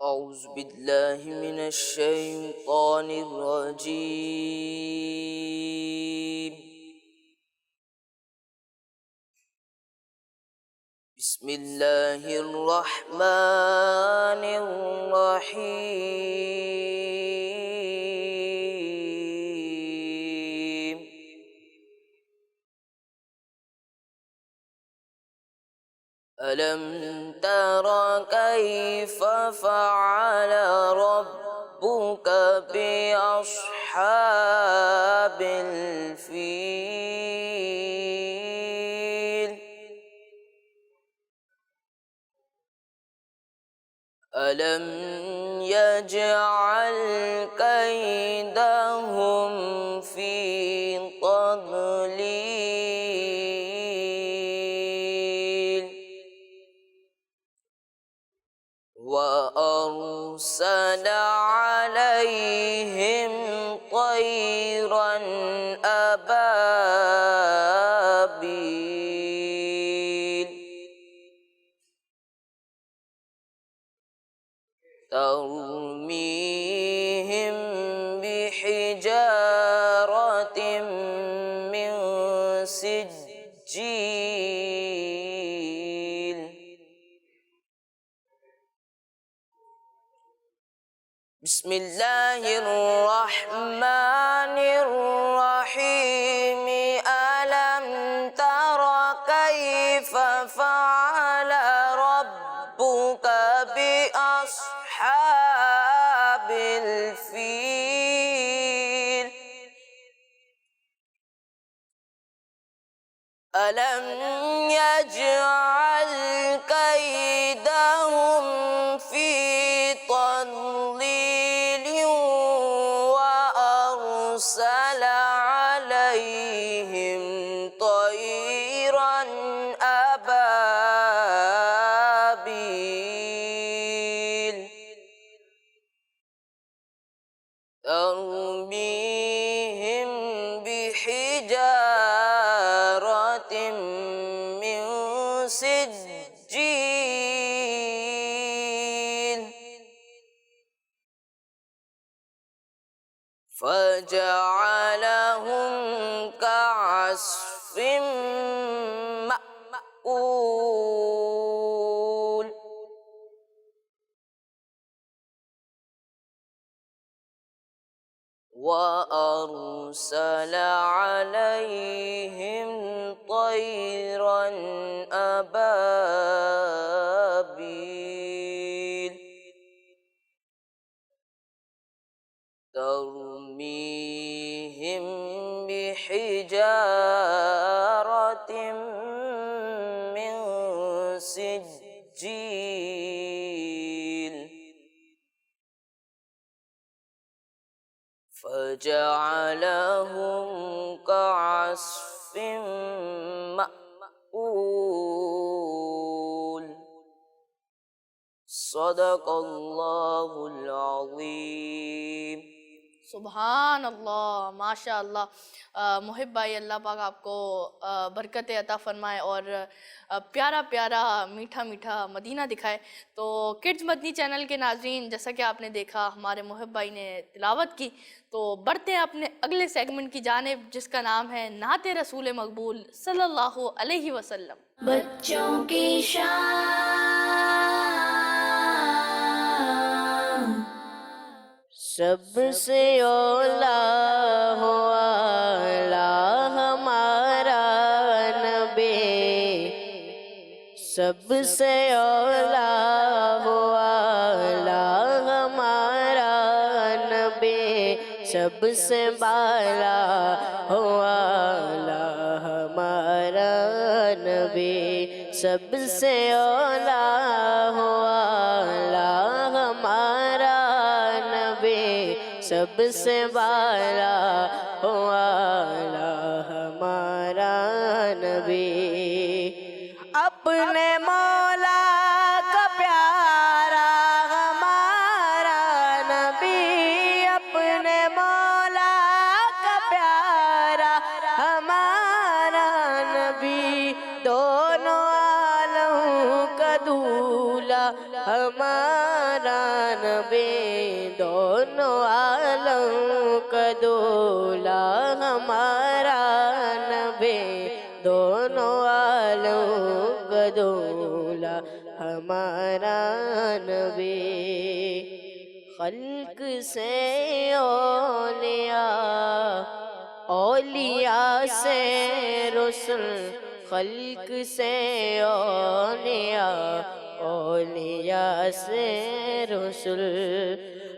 أعوذ بالله من الشيطان الرجيم. بسم الله الرحمن الرحيم. ألم تر كيف فعل ربك بأصحاب الفيل؟ ألم يجعل كيدهم في تضليل؟ وأرسل عليهم طيرا أبابيل ترميهم بحجارة من سجيل. بسم الله الرحمن الرحيم. ألم تر كيف فعل ربك بأصحاب الفيل؟ ألم يجعل كيدهم في تضليل وأرسل عليهم طيرا أبابيل ترميهم بحجارة من سجيل فجعلهم كعصف مأكول. وأرسل عليهم طيرا أبابيل ترميهم بحجارة من سجيل فجعلهم كعصف مأكول. صدق الله العظيم. سبحان اللہ، ماشاء اللہ۔ محب بھائی، اللہ پاک آپ کو برکت عطا فرمائے اور پیارا پیارا میٹھا میٹھا مدینہ دکھائے۔ تو کڈز مدنی چینل کے ناظرین، جیسا کہ آپ نے دیکھا ہمارے محب بھائی نے تلاوت کی، تو بڑھتے ہیں اپنے اگلے سیگمنٹ کی جانب، جس کا نام ہے نعت رسول مقبول صلی اللہ علیہ وسلم۔ بچوں کی شان، سب سے اولا ہو اعلیٰ ہمارا نبی، سب سے اولا ہو اعلیٰ ہمارا نبی، سب سے بالا ہو اعلیٰ ہمارا نبی، سب سے اولا ہو اعلیٰ ہمارا نبی، سب سے بالا ہو اعلیٰ ہمارا نبی۔ اپنے مولا کا پیارا ہمارا نبی، اپنے مولا کا پیارا ہمارا نبی، دونوں عالم کا دولہا ہمارا نبی، دونوں عالم کا دولہا ہمارا نبی، دونوں عالم کا دولہا ہمارا نبی۔ خلق سے اولیاء، اولیاء سے رسل، خلق سے اولیاء، اولیاء سے رسل،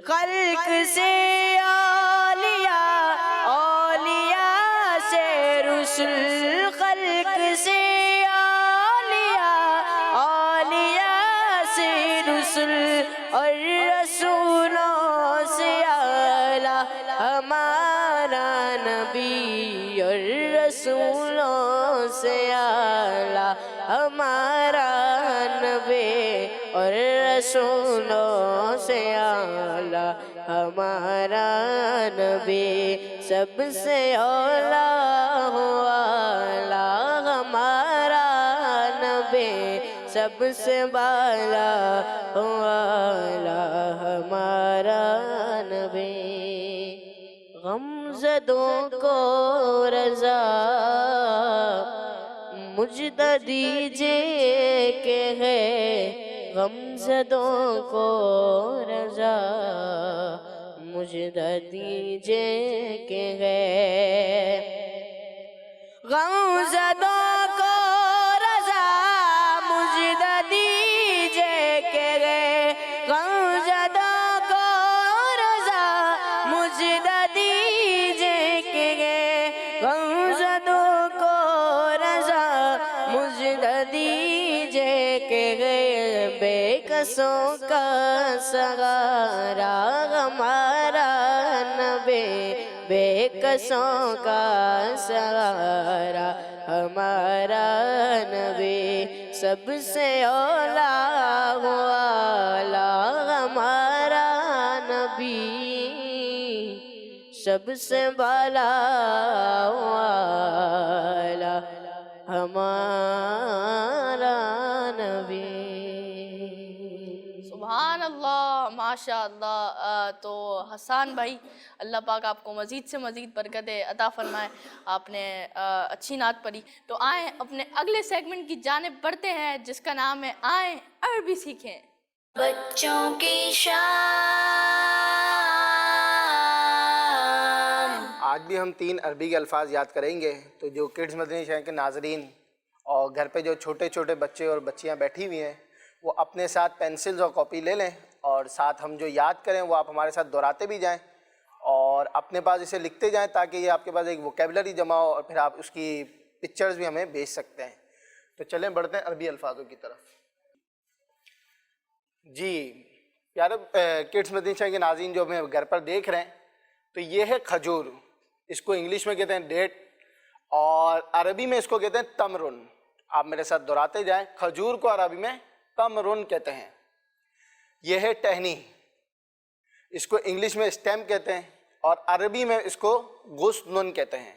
خلق سے اولیاء، اولیاء سے رسل، خلق سے اولیاء، اولیاء سے رسل، اور رسولوں سے اعلیٰ ہمارا نبی، اور رسولوں سے اعلیٰ ہمارا نبی، اور رسولوں سے اعلیٰ ہمارا نبی، سب سے اولیٰ ہو اعلیٰ ہمارا نبی، سب سے بالا ہو اعلیٰ ہمارا نبی۔ غمزدوں کو رضا مجدہ دیجئے کہ ہے، غمزدوں کو رضا مجدہ دیجئے کہ ہے، غمزدوں کو رضا مجدہ دیجئے کہ ہے، غمزدوں کو رضا مجدہ دیجئے کہ ہے، غمزدوں کو رضا مجدہ دیجئے کہ ہے، بے کسوں کا سہارا ہمارا نبی، بے کسوں کا سہارا ہمارا نبی، سب سے اولیٰ ہو اعلیٰ ہمارا نبی، سب سے بالا ہو اعلیٰ ہمارا نبی۔ سبحان اللہ، ماشاء اللہ۔ تو حسان بھائی، اللہ پاک آپ کو مزید سے مزید برکت عطا فرمائے، آپ نے اچھی نعت پڑھی۔ تو آئیں اپنے اگلے سیگمنٹ کی جانب بڑھتے ہیں، جس کا نام ہے آئیں عربی سیکھیں۔ بچوں کی شان، آج بھی ہم 3 عربی کے الفاظ یاد کریں گے۔ تو جو کڈز مدنی چینل کے ناظرین اور گھر پہ جو چھوٹے چھوٹے بچے اور بچیاں بیٹھی ہوئی ہیں، وہ اپنے ساتھ پینسلز اور کاپی لے لیں، اور ساتھ ہم جو یاد کریں وہ آپ ہمارے ساتھ دہراتے بھی جائیں، اور اپنے پاس اسے لکھتے جائیں، تاکہ یہ آپ کے پاس ایک ووکیبلری جمع ہو، اور پھر آپ اس کی پکچرز بھی ہمیں بھیج سکتے ہیں۔ تو چلیں بڑھتے ہیں عربی الفاظوں کی طرف۔ جی پیارے کڈز مدنی چینل کے ناظرین جو ہمیں گھر پر دیکھ رہے ہیں، تو یہ ہے کھجور، اس کو انگلش میں کہتے ہیں ڈیٹ، اور عربی میں اس کو کہتے ہیں تمرن۔ آپ میرے ساتھ دہراتے جائیں، کھجور کو عربی میں تمرن کہتے ہیں۔ یہ ہے ٹہنی، اس کو انگلش میں اسٹیم کہتے ہیں، اور عربی میں اس کو غصن کہتے ہیں،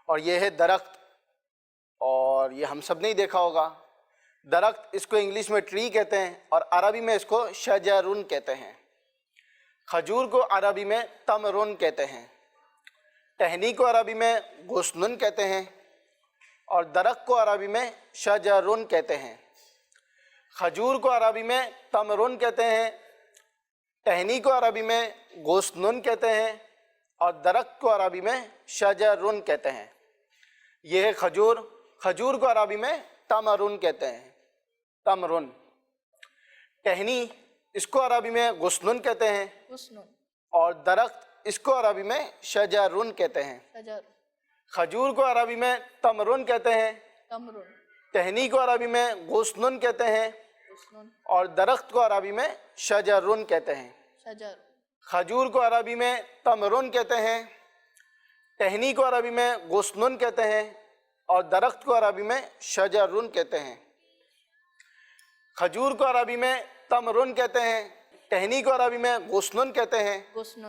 اور یہ ہے درخت، اور یہ ہم سب نے ہی دیکھا ہوگا، درخت اس کو انگلش میں ٹری کہتے ہیں اور عربی میں اس کو شجرن کہتے ہیں۔ کھجور کو عربی میں تمرن کہتے ہیں، ٹہنی کو عربی میں غصن کہتے ہیں، اور درخت کو عربی میں شجرن کہتے ہیں۔ کھجور کو عربی میں تمرن کہتے ہیں، ٹہنی کو عربی میں غصن کہتے ہیں، اور درخت کو عربی میں شجرن کہتے ہیں۔ یہ ہے کھجور، کھجور کو عربی میں تمرن کہتے ہیں، تمرن۔ ٹہنی اس کو عربی میں غصن کہتے ہیں، غصن، اور درخت اس کو عربی میں شجرن کہتے ہیں۔ شجر، کھجور کو عربی میں تمرن کہتے ہیں، تمرن، ٹہنی کو عربی میں غصن کہتے ہیں، غصن، اور درخت کو عربی میں شجرن کہتے ہیں۔ شجر، کھجور کو عربی میں تمرن کہتے ہیں، ٹہنی کو عربی میں غصن کہتے ہیں، اور درخت کو عربی میں شجرن کہتے ہیں۔ کھجور کو عربی میں تمرن کہتے ہیں، ٹہنی کو عربی میں غصن کہتے ہیں، غصن،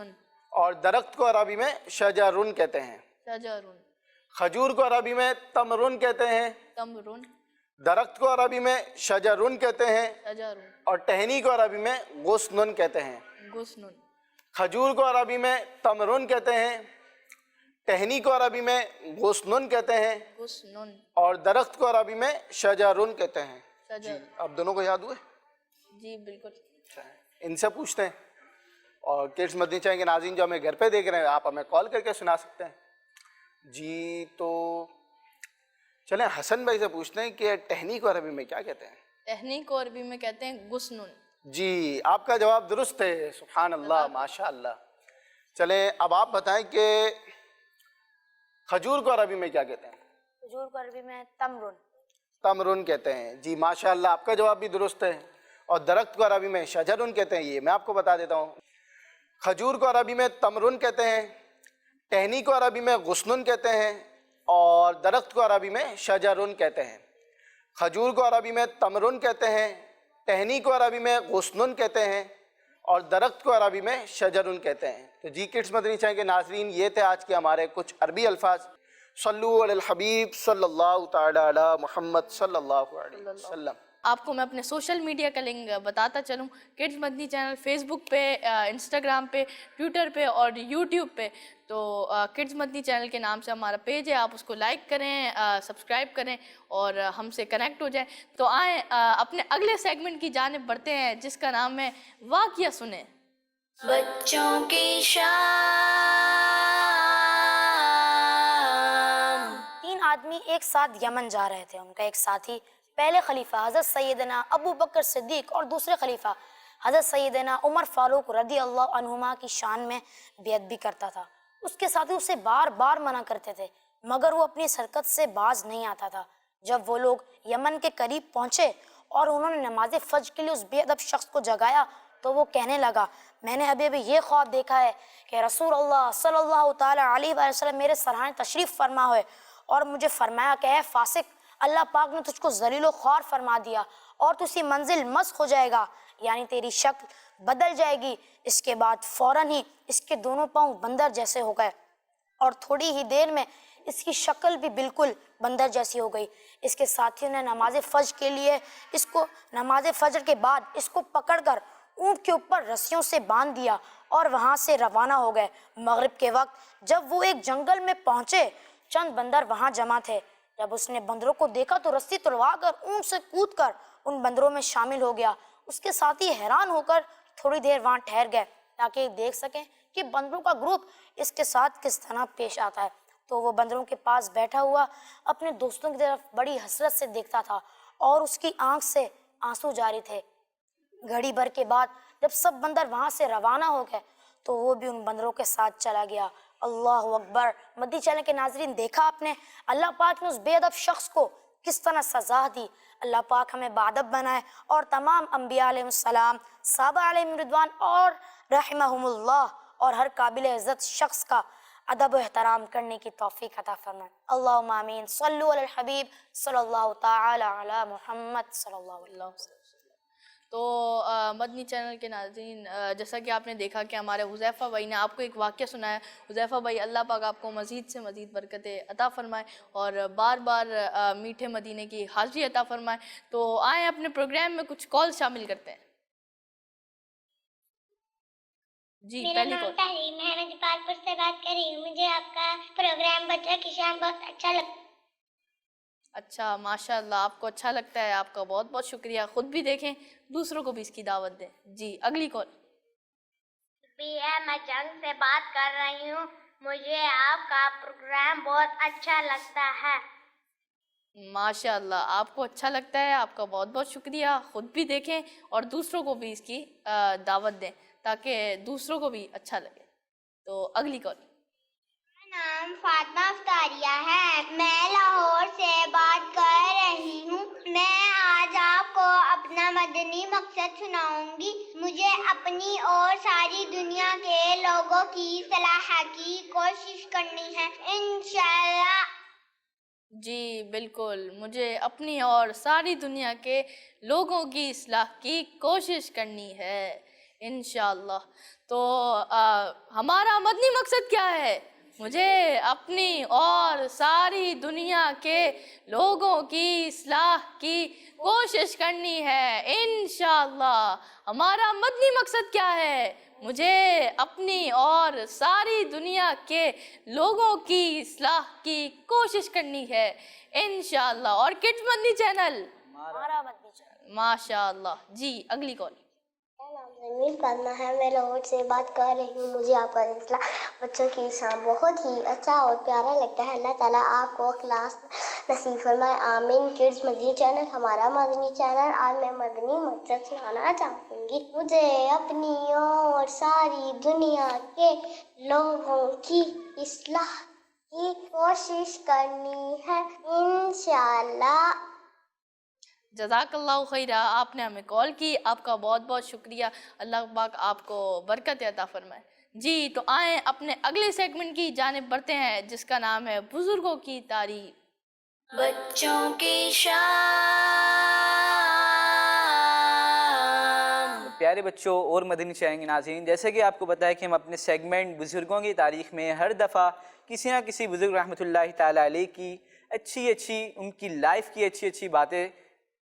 اور درخت کو عربی میں شجرن کہتے ہیں۔ شجرن، کھجور کو عربی میں تمرن کہتے ہیں، تمرن، درخت کو عربی میں شجرن کہتے ہیں، شجرن، اور ٹہنی کو عربی میں غصن کہتے ہیں۔ غصن، کھجور کو عربی میں تمرن کہتے ہیں، ٹہنی کو عربی میں غصن کہتے ہیں، غصن، اور درخت کو عربی میں شجرن کہتے ہیں۔ شجر، آپ دونوں کو یاد ہوئے؟ جی بالکل۔ ان سے پوچھتے ہیں، اور کڈس مدنی چینل کے ناظرین جو ہمیں گھر پہ دیکھ رہے ہیں، آپ ہمیں کال کر کے سنا سکتے ہیں۔ جی تو چلیں حسن بھائی سے پوچھتے ہیں کہ ٹہنی کو عربی میں کیا کہتے ہیں؟ ٹہنی کو عربی میں کہتے ہیں غصن۔ جی آپ کا جواب درست ہے، سبحان اللہ، ماشاء اللہ۔ چلیں اب آپ بتائیں کہ کھجور کو عربی میں کیا کہتے ہیں؟ کھجور کو عربی میں تمرن۔ تمرن کہتے ہیں۔ جی ماشاء اللہ، آپ کا جواب بھی درست ہے۔ اور درخت کو عربی میں شجرن کہتے ہیں، یہ میں آپ کو بتا دیتا ہوں۔ کھجور کو عربی میں تمرن کہتے ہیں، ٹہنی کو عربی میں غصن کہتے ہیں، اور درخت کو عربی میں شجرن کہتے ہیں۔ کھجور کو عربی میں تمرن کہتے ہیں، ٹہنی کو عربی میں غصن کہتے ہیں، اور درخت کو عربی میں شجرن کہتے ہیں۔ تو جی کڈس مدنی چینل کے ناظرین، یہ تھے آج کے ہمارے کچھ عربی الفاظ۔ صلو علی الحبیب صلی اللہ تعالی علی محمد صلی اللہ علیہ وسلم۔ آپ کو میں اپنے سوشل میڈیا کا لنک بتاتا چلوں، کڈس مدنی چینل فیس بک پہ، انسٹاگرام پہ، ٹویٹر پہ اور یوٹیوب پہ۔ تو کڈس مدنی چینل کے نام سے ہمارا پیج ہے، آپ اس کو لائک کریں، سبسکرائب کریں اور ہم سے کنیکٹ ہو جائیں۔ تو آئیں اپنے اگلے سیگمنٹ کی جانب بڑھتے ہیں، جس کا نام ہے واقعہ سنیں۔ بچوں کی شام۔ 3 آدمی ایک ساتھ یمن جا رہے تھے۔ ان کا ایک ساتھی پہلے خلیفہ حضرت سیدنا ابو بکر صدیق اور دوسرے خلیفہ حضرت سیدنا عمر فاروق رضی اللہ عنہما کی شان میں بیعت بھی کرتا تھا۔ اس کے ساتھی اسے بار بار منع کرتے تھے، مگر وہ اپنی حرکت سے باز نہیں آتا تھا۔ جب وہ لوگ یمن کے قریب پہنچے اور انہوں نے نماز فجر کے لیے اس بے ادب شخص کو جگایا تو وہ کہنے لگا، میں نے ابھی یہ خواب دیکھا ہے کہ رسول اللہ صلی اللہ تعالی علیہ وآلہ وسلم میرے سرحانے تشریف فرما ہوئے اور مجھے فرمایا کہ اے فاسق، اللہ پاک نے تجھ کو ذلیل و خوار فرما دیا اور تو اسی منزل مسخ ہو جائے گا، یعنی تیری شکل بدل جائے گی۔ اس کے بعد فوراً ہی اس کے دونوں پاؤں بندر جیسے ہو گئے اور تھوڑی ہی دیر میں اس کی شکل بھی بالکل بندر جیسی ہو گئی۔ اس کے ساتھیوں نے نماز فجر کے بعد اس کو پکڑ کر اونٹ کے اوپر رسیوں سے باندھ دیا اور وہاں سے روانہ ہو گئے۔ مغرب کے وقت جب وہ ایک جنگل میں پہنچے، چند بندر وہاں جمع تھے۔ جب اس نے بندروں کو دیکھا تو رسی تڑوا کر اونٹ سے کود کر ان بندروں میں شامل ہو گیا۔ اس کے ساتھی حیران ہو کر تھوڑی دیر وہاں ٹھہر گئے تاکہ دیکھ سکیں کہ بندروں کا گروپ اس کے ساتھ کس طرح پیش آتا ہے۔ تو وہ بندروں کے پاس بیٹھا ہوا اپنے دوستوں کی طرف بڑی حسرت سے دیکھتا تھا اور اس کی آنکھ سے آنسو جاری تھے۔ گھڑی بھر کے بعد جب سب بندر وہاں سے روانہ ہو گئے تو وہ بھی ان بندروں کے ساتھ چلا گیا۔ اللہ اکبر۔ مدنی چینل کے ناظرین، دیکھا آپ نے اللہ پاک نے اس بے ادب شخص کو کس طرح سزا دی۔ اللہ پاک ہمیں باادب بنائے اور تمام انبیاء علیہ السلام، صحابہ علیہ رضوان اور رحمہم اللہ اور ہر قابل عزت شخص کا ادب و احترام کرنے کی توفیق عطا فرمائے۔ اللہم آمین۔ صلو علی الحبیب صلی اللہ تعالی علی محمد صلی اللہ علیہ وسلم۔ تو مدنی چینل کے ناظرین، جیسا کہ آپ نے دیکھا کہ ہمارے حذیفہ بھائی نے آپ کو ایک واقعہ سنایا. حذیفہ بھائی، اللہ پاک آپ کو مزید سے مزید برکتیں عطا فرمائے اور بار بار میٹھے مدینے کی حاضری عطا فرمائے. تو آئیں اپنے پروگرام میں کچھ کال شامل کرتے ہیں. جی میرا پہلی نام کال. تحریم ہے، میں جپال پور سے بات کر رہی ہوں. مجھے آپ کا پروگرام بچہ کی شان بہت اچھا لگتا ہے. اچھا، ماشاء اللہ، آپ کو اچھا لگتا ہے، آپ کا بہت بہت شکریہ. خود بھی دیکھیں، دوسروں کو بھی اس کی دعوت دیں. جی اگلی کال. میں جنگ سے بات کر رہی ہوں. مجھے آپ کا پروگرام بہت اچھا لگتا ہے. ماشاء اللہ، آپ کو اچھا لگتا ہے، آپ کا بہت بہت شکریہ. خود بھی دیکھیں اور دوسروں کو بھی اس کی دعوت دیں تاکہ دوسروں کو بھی اچھا لگے. تو اگلی کال. میرا نام فاطمہ افطاریہ ہے، میں لاہور سے بات کر رہی ہوں. میں آج آپ کو اپنا مدنی مقصد سناؤں گی. مجھے اپنی اور ساری دنیا کے لوگوں کی صلاح کی کوشش کرنی ہے، انشاءاللہ. جی بالکل، مجھے اپنی اور ساری دنیا کے لوگوں کی اصلاح کی کوشش کرنی ہے انشاءاللہ. تو ہمارا مدنی مقصد کیا ہے؟ مجھے اپنی اور ساری دنیا کے لوگوں کی اصلاح کی کوشش کرنی ہے انشاءاللہ. ہمارا مدنی مقصد کیا ہے؟ مجھے اپنی اور ساری دنیا کے لوگوں کی اصلاح کی کوشش کرنی ہے انشاءاللہ. اور کڈز مدنی چینل ہمارا مدنی چینل. ماشاءاللہ. جی اگلی کال. میرا نام زمین فاطمہ ہے، میں لاہور سے بات کر رہی ہوں. مجھے آپ کا سلسلہ بچوں کی شان بہت ہی اچھا اور پیارا لگتا ہے. اللہ تعالیٰ آپ کو اخلاص نصیب فرمائے، آمین. کڈز مدنی چینل ہمارا مدنی چینل. آج میں مدنی مقصد سنانا چاہوں گی. مجھے اپنی اور ساری دنیا کے لوگوں کی اصلاح کی کوشش کرنی ہے انشاءاللہ. جزاک اللہ خیرہ، آپ نے ہمیں کال کی، آپ کا بہت بہت شکریہ. اللہ پاک آپ کو برکت عطا فرمائے. جی تو آئیں اپنے اگلے سیگمنٹ کی جانب بڑھتے ہیں جس کا نام ہے بزرگوں کی تعریف. بچوں کی شان. پیارے بچوں اور مدنی چینل کے ناظرین، جیسے کہ آپ کو پتہ ہے کہ ہم اپنے سیگمنٹ بزرگوں کی تاریخ میں ہر دفعہ کسی نہ کسی بزرگ رحمۃ اللہ تعالیٰ علیہ کی اچھی ان کی لائف کی اچھی باتیں،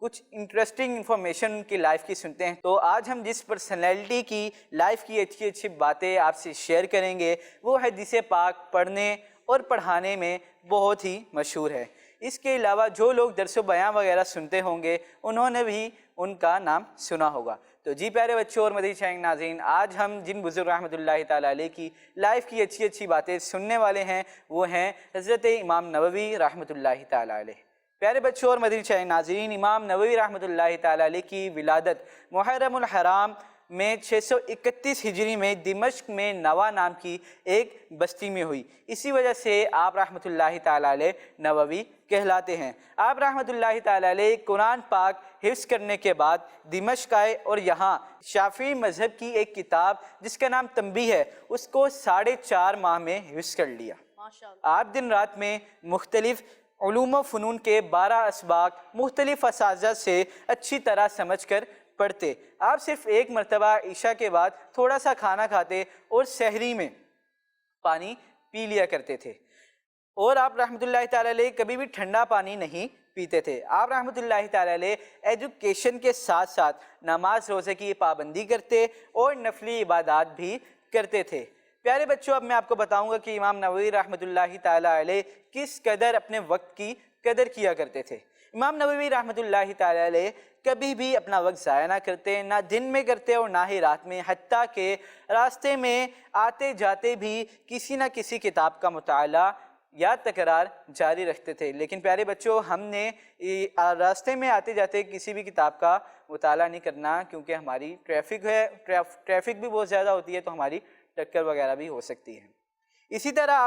کچھ انٹرسٹنگ انفارمیشن ان کی لائف کی سنتے ہیں. تو آج ہم جس پرسنالٹی کی لائف کی اچھی باتیں آپ سے شیئر کریں گے وہ حدیث پاک پڑھنے اور پڑھانے میں بہت ہی مشہور ہے. اس کے علاوہ جو لوگ درس و بیان وغیرہ سنتے ہوں گے انہوں نے بھی ان کا نام سنا ہوگا. تو جی پیارے بچوں اور مدنی چینل ناظرین، آج ہم جن بزرگ رحمۃ اللہ تعالیٰ علیہ کی لائف کی اچھی باتیں سننے والے ہیں وہ ہیں حضرت امام نووی رحمۃ اللہ تعالیٰ علیہ. پیارے بچوں اور مدنی چینل ناظرین، امام نووی رحمۃ اللہ تعالیٰ علیہ کی ولادت محرم الحرام میں 631 ہجری میں دمشق میں نوا نام کی ایک بستی میں ہوئی. اسی وجہ سے آپ رحمۃ اللہ تعالیٰ علیہ نووی کہلاتے ہیں. آپ رحمۃ اللہ تعالیٰ علیہ قرآن پاک حفظ کرنے کے بعد دمشق آئے اور یہاں شافعی مذہب کی ایک کتاب جس کا نام تنبیہ ہے اس کو 4.5 ماہ میں حفظ کر لیا. آپ دن رات میں مختلف علوم و فنون کے 12 اسباق مختلف اساتذہ سے اچھی طرح سمجھ کر پڑھتے. آپ صرف ایک مرتبہ عشاء کے بعد تھوڑا سا کھانا کھاتے اور سحری میں پانی پی لیا کرتے تھے. اور آپ رحمۃ اللہ تعالیٰ علیہ کبھی بھی ٹھنڈا پانی نہیں پیتے تھے. آپ رحمۃ اللہ تعالیٰ علیہ ایجوکیشن کے ساتھ ساتھ نماز روزے کی پابندی کرتے اور نفلی عبادات بھی کرتے تھے. پیارے بچوں، اب میں آپ کو بتاؤں گا کہ امام نووی رحمۃ اللہ تعالیٰ علیہ کس قدر اپنے وقت کی قدر کیا کرتے تھے. امام نووی رحمۃ اللہ تعالیٰ علیہ کبھی بھی اپنا وقت ضائع نہ کرتے، نہ دن میں کرتے اور نہ ہی رات میں، حتیٰ کہ راستے میں آتے جاتے بھی کسی نہ کسی کتاب کا مطالعہ یا تکرار جاری رکھتے تھے. لیکن پیارے بچوں، ہم نے راستے میں آتے جاتے کسی بھی کتاب کا مطالعہ نہیں کرنا کیونکہ ہماری ٹریفک بھی بہت زیادہ ہوتی ہے تو ہماری ٹکر وغیرہ بھی ہو سکتی ہے. اسی طرح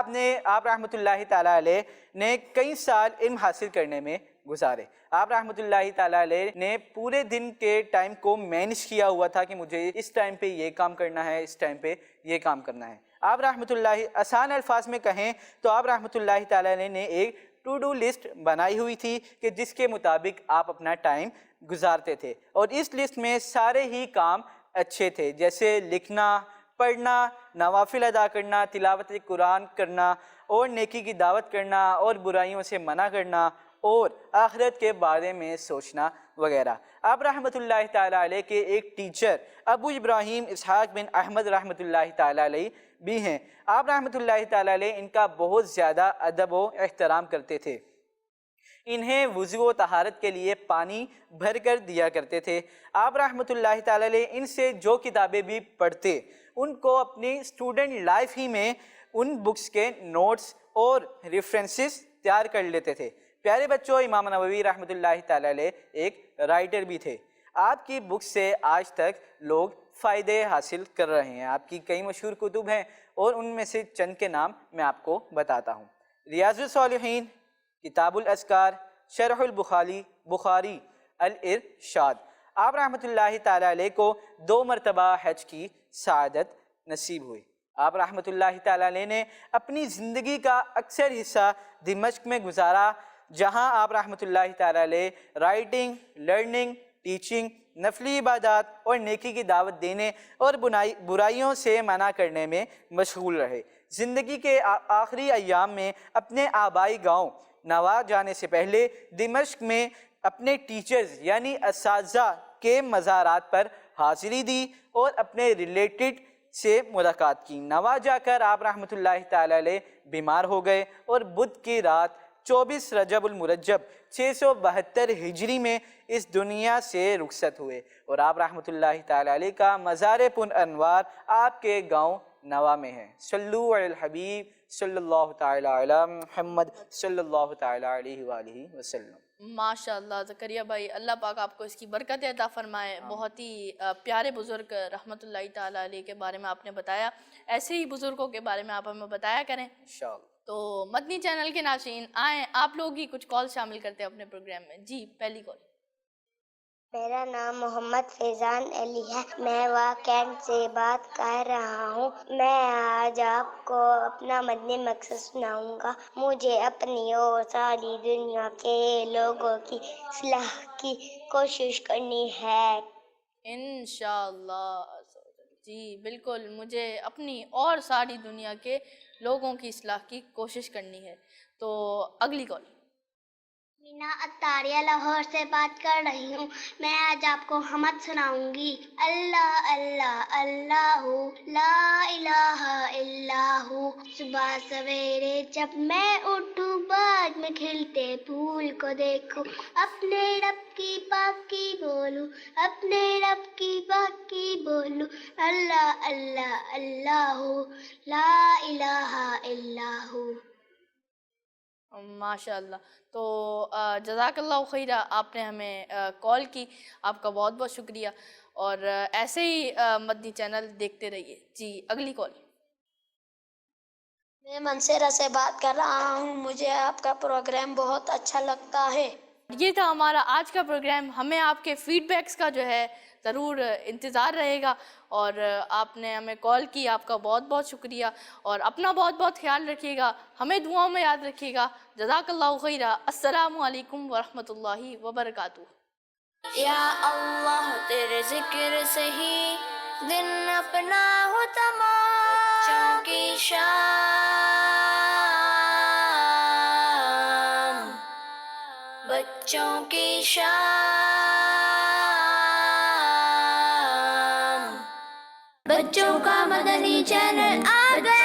آپ رحمۃ اللہ تعالیٰ علیہ نے کئی سال علم حاصل کرنے میں گزارے. آپ رحمۃ اللہ تعالیٰ علیہ نے پورے دن کے ٹائم کو مینج کیا ہوا تھا کہ مجھے اس ٹائم پہ یہ کام کرنا ہے، اس ٹائم پہ یہ کام کرنا ہے. آپ رحمۃ اللہ آسان الفاظ میں کہیں تو آپ رحمۃ اللہ تعالیٰ علیہ نے ایک ٹو ڈو لسٹ بنائی ہوئی تھی کہ جس کے مطابق آپ اپنا ٹائم گزارتے تھے، اور اس لسٹ میں سارے ہی کام اچھے تھے، جیسے لکھنا، پڑھنا، نوافل ادا کرنا، تلاوت قرآن کرنا، اور نیکی کی دعوت کرنا، اور برائیوں سے منع کرنا، اور آخرت کے بارے میں سوچنا وغیرہ۔ آپ رحمۃ اللہ تعالیٰ علیہ کے ایک ٹیچر ابو ابراہیم اسحاق بن احمد رحمۃ اللہ تعالیٰ علیہ بھی ہیں۔ آپ رحمۃ اللہ تعالیٰ علیہ ان کا بہت زیادہ ادب و احترام کرتے تھے، انہیں وضو و طہارت کے لیے پانی بھر کر دیا کرتے تھے۔ آپ رحمۃ اللہ تعالیٰ علیہ ان سے جو کتابیں بھی پڑھتے ان کو اپنی اسٹوڈنٹ لائف ہی میں ان بکس کے نوٹس اور ریفرنسز تیار کر لیتے تھے۔ پیارے بچوں، امام نووی رحمۃ اللہ تعالیٰ علیہ ایک رائٹر بھی تھے۔ آپ کی بک سے آج تک لوگ فائدے حاصل کر رہے ہیں۔ آپ کی کئی مشہور کتب ہیں اور ان میں سے چند کے نام میں آپ کو بتاتا ہوں۔ ریاض الصالحین، کتاب الاذکار، شرح بخاری، الارشاد۔ آپ رحمۃ اللہ تعالیٰ علیہ کو 2 مرتبہ حج کی سعادت نصیب ہوئی۔ آپ رحمۃ اللہ تعالیٰ علیہ نے اپنی زندگی کا اکثر حصہ دمشق میں گزارا، جہاں آپ رحمۃ اللہ تعالیٰ علیہ رائٹنگ، لرننگ، ٹیچنگ، نفلی عبادات اور نیکی کی دعوت دینے اور برائیوں سے منع کرنے میں مشغول رہے۔ زندگی کے آخری ایام میں اپنے آبائی گاؤں نوا جانے سے پہلے دمشق میں اپنے ٹیچرز یعنی اساتذہ کے مزارات پر حاضری دی اور اپنے ریلیٹڈ سے ملاقات کی۔ نوا جا کر آپ رحمۃ اللہ تعالیٰ علیہ بیمار ہو گئے اور بدھ کی رات 24 رجب المرجب 672 ہجری میں اس دنیا سے رخصت ہوئے، اور آپ رحمۃ اللہ تعالیٰ علیہ کا مزار پن انوار آپ کے گاؤں نوا میں ہے۔ صلو علی الحبیب صلی اللہ تعالیٰ علی محمد صلی اللہ تعالیٰ علیہ وآلہ وسلم۔ ماشاءاللہ زکریا بھائی، اللہ پاک آپ کو اس کی برکت عطا فرمائے۔ بہت ہی پیارے بزرگ رحمۃ اللہ تعالیٰ علیہ کے بارے میں آپ نے بتایا، ایسے ہی بزرگوں کے بارے میں آپ ہمیں بتایا کریں۔ انشاءاللہ۔ تو مدنی چینل کے ناظرین آئیں، آپ لوگ ہی کچھ کال شامل کرتے ہیں اپنے پروگرام میں۔ جی پہلی کال۔ میرا نام محمد فیضان علی ہے، میں واکینٹ سے بات کر رہا ہوں۔ میں آج آپ کو اپنا مدنی مقصد سناؤں گا۔ مجھے اپنی اور ساری دنیا کے لوگوں کی اصلاح کی کوشش کرنی ہے۔ انشاءاللہ جی بالکل، مجھے اپنی اور ساری دنیا کے لوگوں کی اصلاح کی کوشش کرنی ہے۔ تو اگلی کال۔ مینا اتاریہ لاہور سے بات کر رہی ہوں۔ میں آج آپ کو حمد سناؤں گی۔ اللہ اللہ اللہ لا الہ الا ہو۔ صبح سویرے جب میں اٹھوں، باغ میں کھلتے پھول کو دیکھوں، اپنے رب کی پاکی بولوں، اپنے رب کی پاکی بولوں۔ اللہ اللہ اللہ لا الہ الا ہو۔ ماشاءاللہ۔ تو جزاک اللہ خیرہ، آپ نے ہمیں کال کی، آپ کا بہت بہت شکریہ، اور ایسے ہی مدنی چینل دیکھتے رہیے۔ جی اگلی کال۔ میں منصیرہ سے بات کر رہا ہوں، مجھے آپ کا پروگرام بہت اچھا لگتا ہے۔ یہ تھا ہمارا آج کا پروگرام۔ ہمیں آپ کے فیڈ بیکس کا جو ہے ضرور انتظار رہے گا، اور آپ نے ہمیں کال کی، آپ کا بہت بہت شکریہ، اور اپنا بہت بہت خیال رکھیے گا، ہمیں دعاؤں میں یاد رکھیے گا۔ جزاک اللہ خیرہ۔ السلام علیکم ورحمۃ اللہ وبرکاتہ۔ یا اللہ تیرے ذکر سے ہی دن اپنا ہو تمام، بچوں کی شام، بچوں کی شام، بچوں کا مدنی چینل آ گیا۔